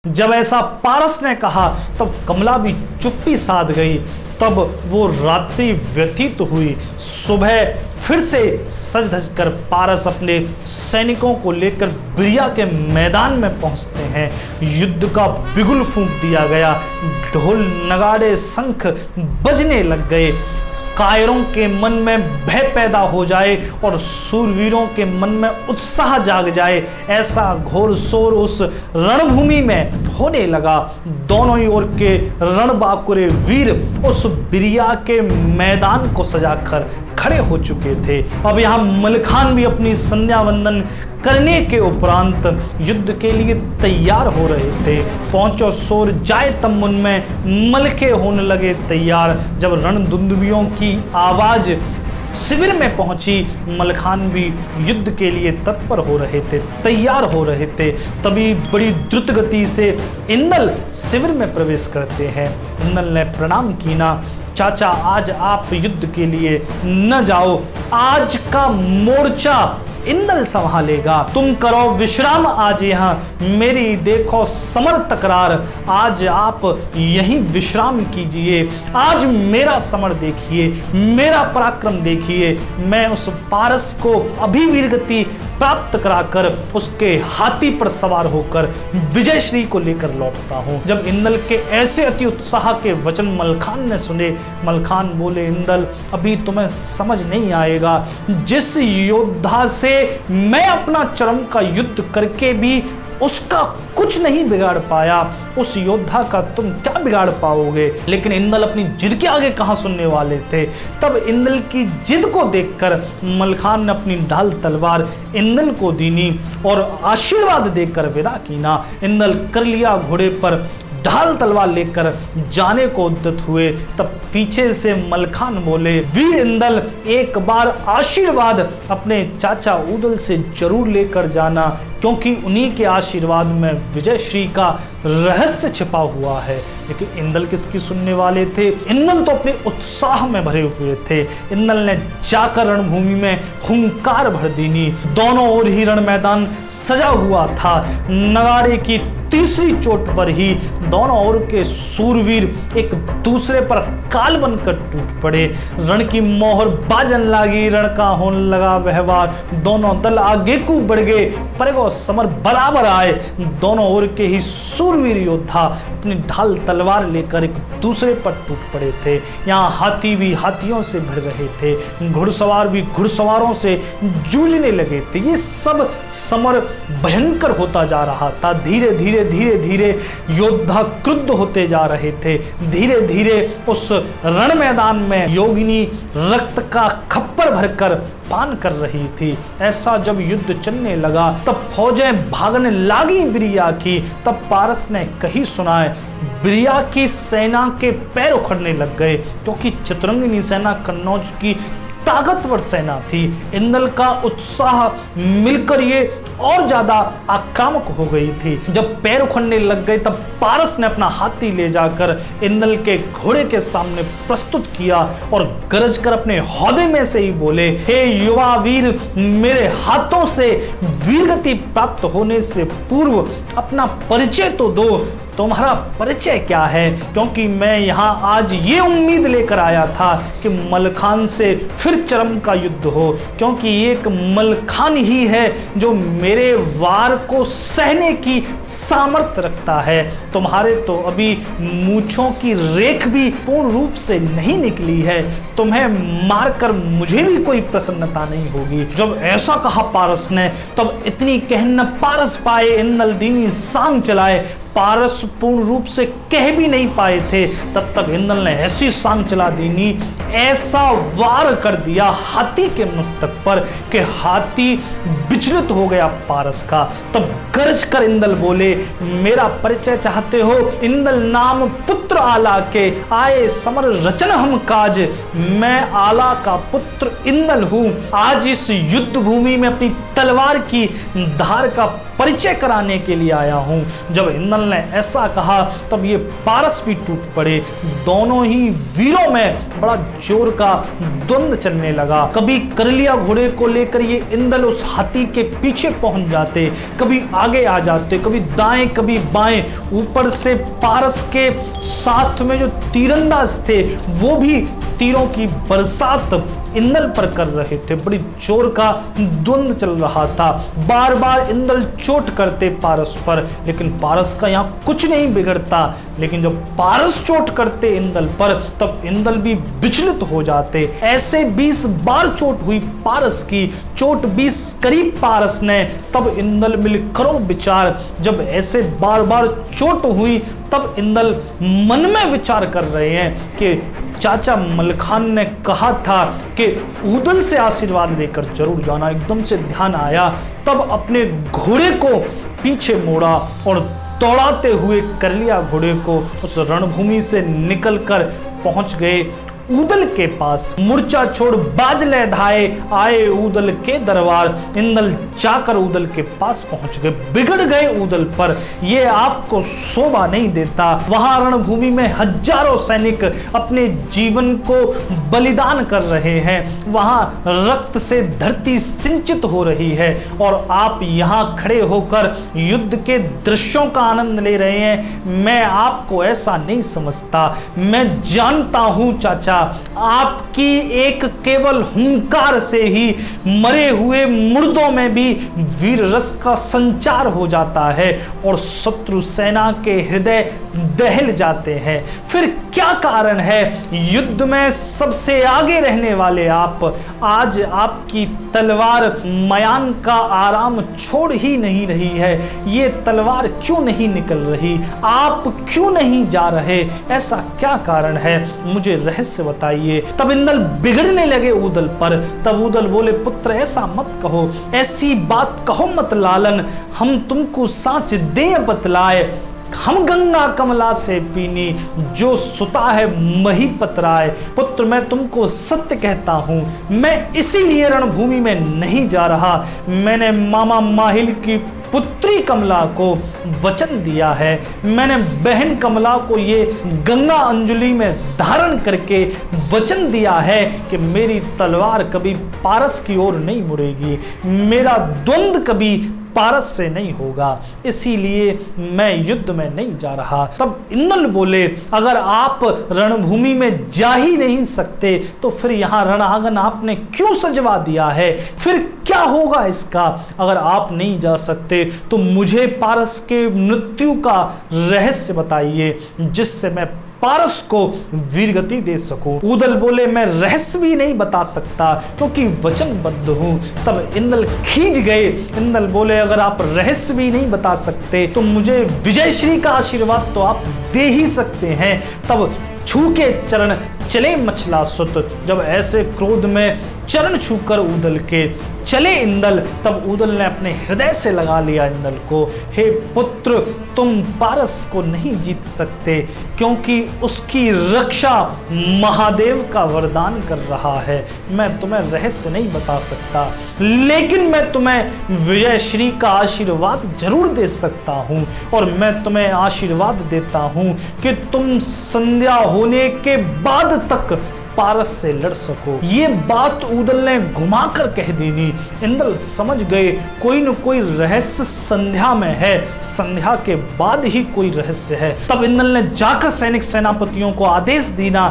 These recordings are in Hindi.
जब ऐसा पारस ने कहा तब कमला भी चुप्पी साध गई। तब वो रात्रि व्यतीत हुई। सुबह फिर से सज धज कर पारस अपने सैनिकों को लेकर बिरिया के मैदान में पहुंचते हैं। युद्ध का बिगुल फूंक दिया गया। ढोल नगाड़े शंख बजने लग गए। कायरों के मन में भय पैदा हो जाए और सूरवीरों के मन में उत्साह जाग जाए, ऐसा घोर शोर उस रणभूमि में होने लगा। दोनों ही ओर के रणबांकुरे वीर उस बिरिया के मैदान को सजाकर खड़े हो चुके थे। अब यहाँ मलखान भी अपनी संध्या वंदन करने के उपरांत युद्ध के लिए तैयार हो रहे थे। पहुंचो शोर जाए तब मुन में मलके होने लगे तैयार। जब रणदुंदुभियों की आवाज शिविर में पहुंची, मलखान भी युद्ध के लिए तत्पर हो रहे थे, तैयार हो रहे थे। तभी बड़ी द्रुत गति से इंदल शिविर में प्रवेश करते हैं। इंदल ने प्रणाम कीना, चाचा आज आप युद्ध के लिए न जाओ, आज का मोर्चा इंदल संभालेगा, तुम करो विश्राम आज यहाँ, मेरी देखो समर तकरार, आज आप यहीं विश्राम कीजिए। आज मेरा समर देखिए, मेरा पराक्रम देखिए। मैं उस पारस को अभी वीरगति प्राप्त कराकर उसके हाथी पर सवार होकर विजय श्री को लेकर लौटता हूँ। जब इंदल के ऐसे अति उत्साह के वचन मलखान ने सुने, मलखान बोले, इंदल अभी तुम्हें समझ नहीं आएगा, जिस योद्धा से मैं अपना चरम का युद्ध करके भी उसका कुछ नहीं बिगाड़ पाया, उस योद्धा का तुम क्या बिगाड़ पाओगे। लेकिन इंदल अपनी जिद के आगे कहां सुनने वाले थे। तब इंदल की जिद को देखकर मलखान ने अपनी ढाल तलवार इंदल को दीनी और आशीर्वाद देकर विदा कीना। इंदल कर लिया घोड़े पर ढाल तलवार लेकर जाने को उद्यत हुए। तब पीछे से मलखान बोले, वीर इंदल एक बार आशीर्वाद अपने चाचा उदल से जरूर लेकर जाना, क्योंकि उन्हीं के आशीर्वाद में विजय श्री का रहस्य छिपा हुआ है। लेकिन इंदल किसकी सुनने वाले थे। इंदल तो अपने उत्साह में भरे हुए थे। इंदल ने जाकर रणभूमि में हुंकार भर दीनी। दोनों ओर ही रण मैदान सजा हुआ था। नगाड़े की तीसरी चोट पर ही दोनों ओर के सूरवीर एक दूसरे पर काल बनकर टूट पड़े। रण की मोहर बाजन लागी, रण का होने लगा व्यवहार। दोनों दल आगे को बढ़ गए, पर समर बराबर आए। दोनों ओर के ही सूरवीर योद्धा अपनी ढाल तलवार लेकर एक दूसरे पर टूट पड़े थे। यहाँ हाथी भी हाथियों से भिड़ रहे थे, घुड़सवार भी घुड़सवारों से जूझने लगे थे। ये सब समर भयंकर होता जा रहा था। धीरे धीरे धीरे धीरे योद्धा क्रुद्ध होते जा रहे थे। धीरे धीरे उस रण मैदान में योगिनी रक्त का खप्पर भरकर पान कर रही थी। ऐसा जब युद्ध चलने लगा तब फौजें भागने लागी बिरिया की। तब पारस ने कही सुनाए, बिरिया की सेना के पैर उखड़ने लग गए, क्योंकि चतुरंगिनी सेना कन्नौज की ताकतवर सेना थी। इंदल का उत्साह मिलकर ये और ज्यादा आक्रामक हो गई थी। जब पैर उखड़ने लग गए तब पारस ने अपना हाथी ले जाकर इंदल के घोड़े के सामने प्रस्तुत किया और गरज कर अपने हौदे में से ही बोले, हे युवा वीर, मेरे हाथों से वीरगति प्राप्त होने से पूर्व अपना परिचय तो दो। तुम्हारा परिचय क्या है? क्योंकि मैं यहाँ आज ये उम्मीद लेकर आया था कि मलखान से फिर चरम का युद्ध हो, क्योंकि एक मलखान ही है जो मेरे वार को सहने की सामर्थ्य रखता है। तुम्हारे तो अभी मूंछों की रेख भी पूर्ण रूप से नहीं निकली है। तुम्हें मारकर मुझे भी कोई प्रसन्नता नहीं होगी। जब ऐसा कहा पारस ने, तब इतनी कहन पारस पाए, इंदल दीनी सांग चलाए। पारस पूर्ण रूप से कह भी नहीं पाए थे, तब तक इंदल ने ऐसी सांग चला दीनी, ऐसा वार कर दिया हाथी के मस्तक पर कि हाथी विचलित हो गया पारस का। तब गरज कर इंदल बोले, मेरा परिचय चाहते हो? इंदल नाम पुत्र आला के आए समर रचन हम काज। मैं आला का पुत्र इंदल हूँ, आज इस युद्ध भूमि में अपनी तलवार की धार का परिचय कराने के लिए आया हूँ। जब इंदल ने ऐसा कहा तब ये पारस भी टूट पड़े। दोनों ही वीरों में बड़ा जोर का द्वंद्व चलने लगा। कभी करलिया घोड़े को लेकर ये इंदल उस हाथी के पीछे पहुंच जाते, कभी आगे आ जाते, कभी दाएं कभी बाएं। ऊपर से पारस के साथ में जो तीरंदाज थे वो भी तीरों की बरसात इंदल पर कर रहे थे। बड़ी जोर का द्वंद्व चल रहा था। बार बार इंदल चोट करते पारस पर, लेकिन पारस का यहाँ कुछ नहीं बिगड़ता। लेकिन जब पारस चोट करते इंदल पर तब इंदल भी विचलित हो जाते। ऐसे 20 बार चोट हुई पारस की, चोट 20 करीब पारस ने, तब इंदल मिल करो विचार। जब ऐसे बार बार चोट हुई तब इंदल मन में विचार कर रहे हैं कि चाचा मलखान ने कहा था कि उदल से आशीर्वाद लेकर जरूर जाना। एकदम से ध्यान आया, तब अपने घोड़े को पीछे मोड़ा और दौड़ाते हुए करलिया घोड़े को उस रणभूमि से निकलकर पहुंच गए उदल के पास। मूर्छा छोड़ बाज ले धाए आए उदल के दरबार। इंदल जाकर उदल के पास पहुंच गए। बिगड़ गए उदल पर, ये आपको शोभा नहीं देता। वहां रणभूमि में हजारों सैनिक अपने जीवन को बलिदान कर रहे हैं। वहां रक्त से धरती सिंचित हो रही है और आप यहां खड़े होकर युद्ध के दृश्यों का आनंद ले रहे हैं। मैं आपको ऐसा नहीं समझता। मैं जानता हूं चाचा, आपकी एक केवल हुंकार से ही मरे हुए मुर्दों में भी वीर रस का संचार हो जाता है और शत्रु सेना के हृदय दहल जाते हैं। फिर क्या कारण है युद्ध में सबसे आगे रहने वाले आप, आज आपकी तलवार मयान का आराम छोड़ ही नहीं रही है। ये तलवार क्यों नहीं निकल रही, आप क्यों नहीं जा रहे, ऐसा क्या कारण है, मुझे रहस्य बताइए। तब इंदल बिगड़ने लगे उदल पर। तब उदल बोले, पुत्र ऐसा मत कहो, ऐसी बात कहो मत लालन। हम तुमको साच दे बतलाए, हम गंगा कमला से पीनी, जो सुता है मही पतराए। पुत्र मैं तुमको सत्य कहता हूं, मैं इसीलिए रणभूमि में नहीं जा रहा। मैंने मामा माहिल की पुत्री कमला को वचन दिया है। मैंने बहन कमला को ये गंगा अंजलि में धारण करके वचन दिया है कि मेरी तलवार कभी पारस की ओर नहीं मुड़ेगी, मेरा द्वंद्व कभी पारस से नहीं होगा, इसीलिए मैं युद्ध में नहीं जा रहा। तब इंदल बोले, अगर आप रणभूमि में जा ही नहीं सकते तो फिर यहाँ रणांगन आपने क्यों सजवा दिया है, फिर क्या होगा इसका। अगर आप नहीं जा सकते तो मुझे पारस के मृत्यु का रहस्य बताइए, जिससे मैं पारस को वीरगति दे सकूं। उदल बोले, मैं रहस्य भी नहीं बता सकता क्योंकि वचनबद्ध हूं। तब इंदल खींच गए। इंदल बोले, अगर आप रहस्य भी नहीं बता सकते तो मुझे विजयश्री का आशीर्वाद तो आप दे ही सकते हैं। तब छू के चरण चले मछलासुत। जब ऐसे क्रोध में चरण छूकर उदल के चले इंदल, तब उदल ने अपने हृदय से लगा लिया इंदल को, हे पुत्र तुम पारस को नहीं जीत सकते क्योंकि उसकी रक्षा महादेव का वरदान कर रहा है। मैं तुम्हें रहस्य नहीं बता सकता, लेकिन मैं तुम्हें विजयश्री का आशीर्वाद जरूर दे सकता हूँ। और मैं तुम्हें आशीर्वाद देता हूँ कि तुम संध्या होने के बाद तक पारस से लड़ सको। ये बात उदल ने घुमाकर कह देनी। इंदल समझ गए कोई न कोई रहस्य संध्या में है, संध्या के बाद ही कोई रहस्य है। तब इंदल ने जाकर सैनिक सेनापतियों को आदेश दिया,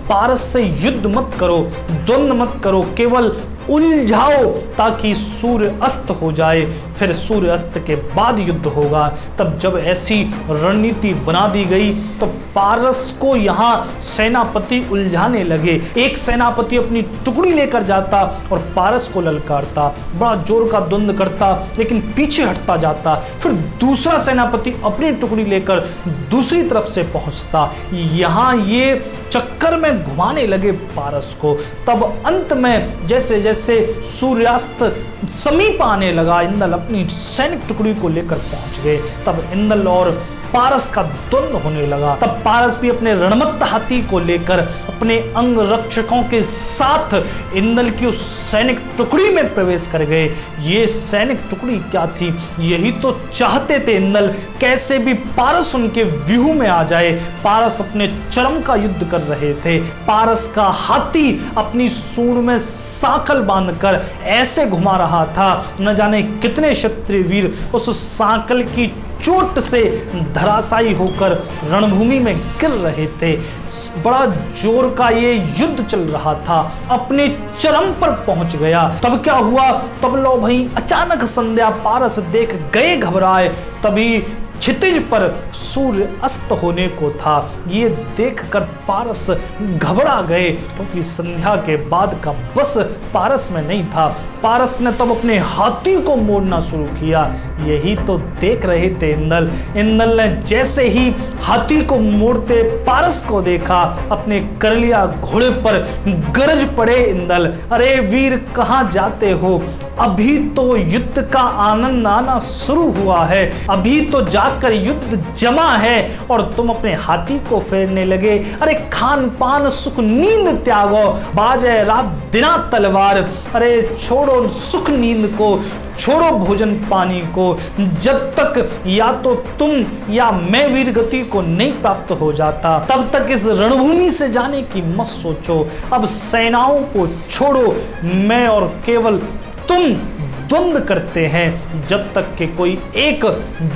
पारस से युद्ध मत करो, द्वंद्व मत करो, केवल उलझाओ ताकि सूर्य अस्त हो जाए, फिर सूर्य अस्त के बाद युद्ध होगा। तब जब ऐसी रणनीति बना दी गई तो पारस को यहाँ सेनापति उलझाने लगे। एक सेनापति अपनी टुकड़ी लेकर जाता और पारस को ललकारता, बड़ा जोर का द्वंद्व करता लेकिन पीछे हटता जाता। फिर दूसरा सेनापति अपनी टुकड़ी लेकर दूसरी तरफ से पहुंचता। यहाँ ये चक्कर में घुमाने लगे पारस को। तब अंत में जैसे जैसे सूर्यास्त समीप आने लगा, इंदल अपनी सैनिक टुकड़ी को लेकर पहुंच गए। तब इंदल और पारस का द्वंद्व होने लगा। तब पारस भी अपने रणमत्त हाथी को लेकर अपने अंग रक्षकों के साथ इंदल की उस सैनिक टुकड़ी में प्रवेश कर गए। ये सैनिक टुकड़ी क्या थी? यही तो चाहते थे इंदल, कैसे भी पारस उनके व्यूह में आ जाए। पारस अपने चरम का युद्ध कर रहे थे। पारस का हाथी अपनी सूंड में सांकल बांधकर ऐसे घुमा रहा था, न जाने कितने क्षत्रिय वीर उस सांकल की चोट से धराशायी होकर रणभूमि में गिर रहे थे। बड़ा जोर का ये युद्ध चल रहा था, अपने चरम पर पहुंच गया। तब क्या हुआ? तब लो भाई अचानक संध्या पारस देख गए घबराए। तभी क्षितिज पर सूर्य अस्त होने को था। ये देखकर पारस घबरा गए, क्योंकि संध्या के बाद का बस पारस में नहीं था। पारस ने तब अपने हाथी को मोड़ना शुरू किया। यही तो देख रहे थे इंदल। इंदल ने जैसे ही हाथी को मोड़ते पारस को देखा, अपने करलिया घोड़े पर गरज पड़े इंदल, अरे वीर कहाँ जाते हो? अभी तो युद्ध का आनंद आना शुरू हुआ है, अभी तो जाकर युद्ध जमा है और तुम अपने हाथी को फेरने लगे। अरे खान पान सुख नींद त्यागो, बाजे रात दिना तलवार। अरे छोड़ो सुख नींद को, छोड़ो भोजन पानी को, जब तक या तो तुम या मैं वीर गति को नहीं प्राप्त हो जाता, तब तक इस रणभूमि से जाने की मत सोचो। अब सेनाओं को छोड़ो, मैं और केवल तुम द्वंद्व करते हैं, जब तक कि कोई एक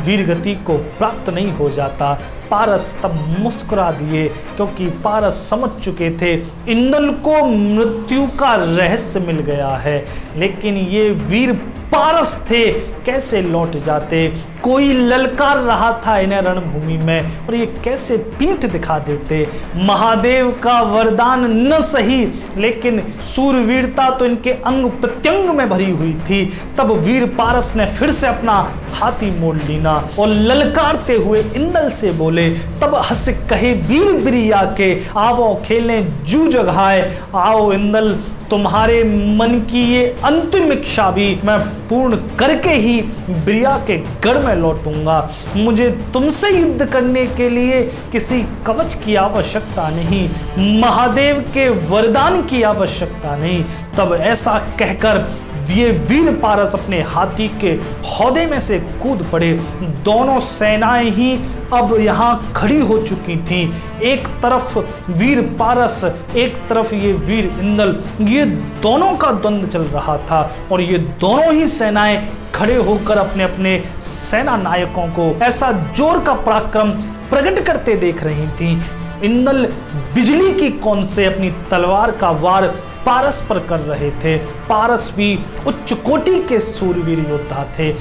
वीर गति को प्राप्त नहीं हो जाता। पारस तब मुस्कुरा दिए, क्योंकि पारस समझ चुके थे इंदल को मृत्यु का रहस्य मिल गया है। लेकिन ये वीर पारस थे, कैसे लौट जाते? कोई ललकार रहा था इन्हें रणभूमि में, और ये कैसे पीठ दिखा देते? महादेव का वरदान न सही, लेकिन सूरवीरता तो इनके अंग प्रत्यंग में भरी हुई थी। तब वीर पारस ने फिर से अपना हाथी मोड़ लीना और ललकारते हुए इंदल से बोले, तब हंस कहे वीर बिरिया के, आओ खेलें जूझ घाय। आओ इंदल, तुम्हारे मन की ये अंतिम इच्छा भी मैं पूर्ण करके ही बिरिया के गढ़ में लौटूंगा। मुझे तुमसे युद्ध करने के लिए किसी कवच की आवश्यकता नहीं, महादेव के वरदान की आवश्यकता नहीं। तब ऐसा कहकर ये वीर पारस अपने हाथी के हौदे में से कूद पड़े। दोनों सेनाएं ही अब यहाँ खड़ी हो चुकी थीं। एक तरफ वीर पारस, एक तरफ ये वीर इंदल, ये दोनों का द्वंद्व चल रहा था, और ये दोनों ही सेनाएं खड़े होकर अपने अपने सेना नायकों को ऐसा जोर का पराक्रम प्रकट करते देख रही थीं। इंदल बिजली की कौन से अपनी तलवार का वार पारस पर कर रहे थे। पारस भी उच्च कोटि के सूरवीर योद्धा थे।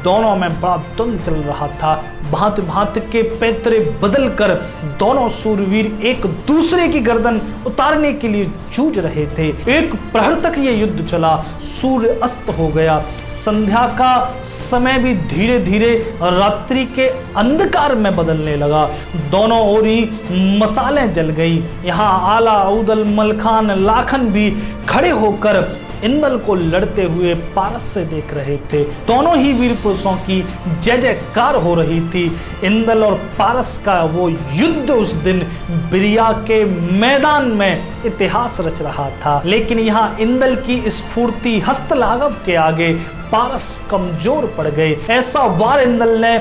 दोनों में बड़ा द्वंद्व चल रहा था। भांति भांति के पैतरे बदलकर दोनों सूरवीर एक दूसरे की गर्दन उतारने के लिए जूझ रहे थे। एक प्रहर तक ये युद्ध चला। सूर्य अस्त हो गया। संध्या का समय भी धीरे धीरे रात्रि के अंधकार में बदलने लगा। दोनों ओर ही मसालें जल गई। यहाँ आला, उदल, मलखान, लाखन भी खड़े होकर इंदल को लड़ते हुए पारस से देख रहे थे। दोनों ही वीर पुरुषों की जय जयकार हो रही थी। इंदल और पारस का वो युद्ध उस दिन बिरिया के मैदान में इतिहास रच रहा था। लेकिन यहाँ इंदल की स्फूर्ति हस्तलाघव के आगे पारस कमजोर पड़ गए। ऐसा वार इंदल ने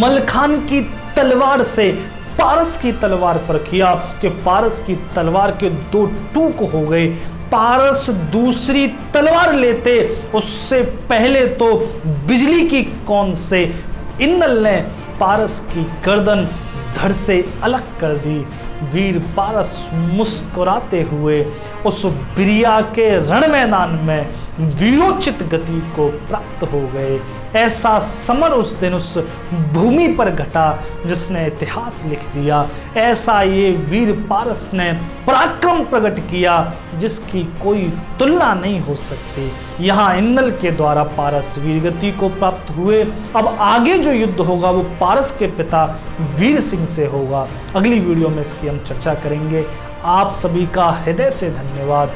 मलखान की तलवार से पारस की तलवार पर किया कि पारस की तलवार के दो टूक हो गए। पारस दूसरी तलवार लेते उससे पहले तो बिजली की कौन से इंदल ने पारस की गर्दन धड़ से अलग कर दी। वीर पारस मुस्कुराते हुए उस बिरिया के रण मैदान में वीरोचित गति को प्राप्त हो गए। ऐसा समर उस दिन उस भूमि पर घटा जिसने इतिहास लिख दिया। ऐसा ये वीर पारस ने पराक्रम प्रकट किया जिसकी कोई तुलना नहीं हो सकती। यहाँ इंदल के द्वारा पारस वीरगति को प्राप्त हुए। अब आगे जो युद्ध होगा वो पारस के पिता वीर सिंह से होगा। अगली वीडियो में इसकी हम चर्चा करेंगे। आप सभी का हृदय से धन्यवाद।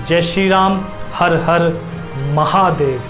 जय श्री राम। हर हर महादेव।